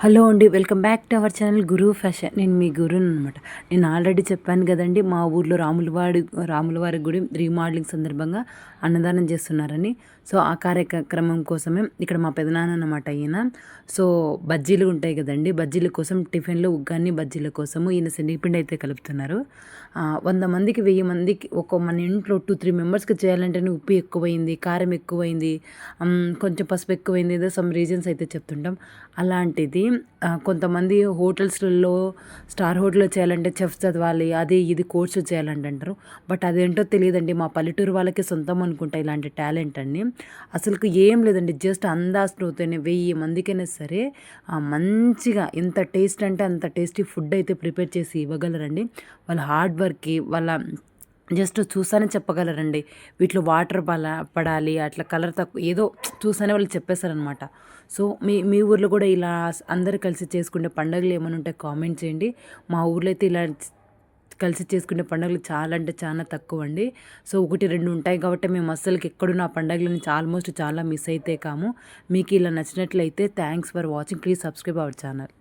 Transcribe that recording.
Hello అండి, welcome back to our channel Guru fashion. నేను మీ గురుని అనమాట. నేను ఆల్రెడీ చెప్పాను కదండి, మా ఊర్లో రాములవారి గుడి రీమోడలింగ్ సందర్భంగా అన్నదానం చేస్తున్నారని. సో ఆ కార్యక్రమం కోసమే ఇక్కడ మా పెదనాన్న అనమాట ఈయన. సో బజ్జీలు ఉంటాయి కదండి, బజ్జీల కోసం టిఫిన్లు ఉగ్గాన్ని బజ్జీల కోసము ఈయన శనగపిండి అయితే కలుపుతున్నారు. 100 మందికి 1000 మందికి మన ఇంట్లో 2-3 మెంబర్స్కి చేయాలంటేనే ఉప్పు ఎక్కువైంది, కారం ఎక్కువైంది, కొంచెం పసుపు ఎక్కువైంది, ఏదో సమ్ రీజన్స్ అయితే చెప్తుంటాం. అలాంటిది కొంతమంది హోటల్స్‌లలో స్టార్ హోటల్‌లో చేయాలంటే చెఫ్ చదవాలి, అది ఇది కోర్సులు చేయాలంటే అంటారు. బట్ అదేంటో తెలీదండి. మా పల్లెటూరు వాళ్ళకి సొంతం అనుకుంటా ఇలాంటి టాలెంట్ అండి. అసలుకు ఏం లేదండి. జస్ట్ అందాజతోనే 1000 మందికైనా సరే మంచిగా ఎంత టేస్ట్ అంటే అంత టేస్టీ ఫుడ్ అయితే ప్రిపేర్ చేసి ఇవ్వగలరండి. వాళ్ళ హార్డ్ వర్క్‌కి, వాళ్ళ జస్ట్ చూసానే చెప్పగలరండి. వీటిలో వాటర్ పడాలి, అట్లా కలర్ తక్కువ ఏదో చూసానే వాళ్ళు చెప్పేస్తారనమాట. సో మీ మీ ఊర్లో కూడా ఇలా అందరూ కలిసి చేసుకునే పండుగలు ఏమైనా ఉంటే కామెంట్ చేయండి. మా ఊర్లో అయితే ఇలా కలిసి చేసుకునే పండుగలు చాలా అంటే చాలా తక్కువ అండి. సో 1, 2 ఉంటాయి కాబట్టి మేము అస్సలకి ఎక్కడున్న ఆ పండుగల నుంచి ఆల్మోస్ట్ చాలా మిస్ అయితే కాము. మీకు ఇలా నచ్చినట్లయితే thanks for watching. Please subscribe our channel.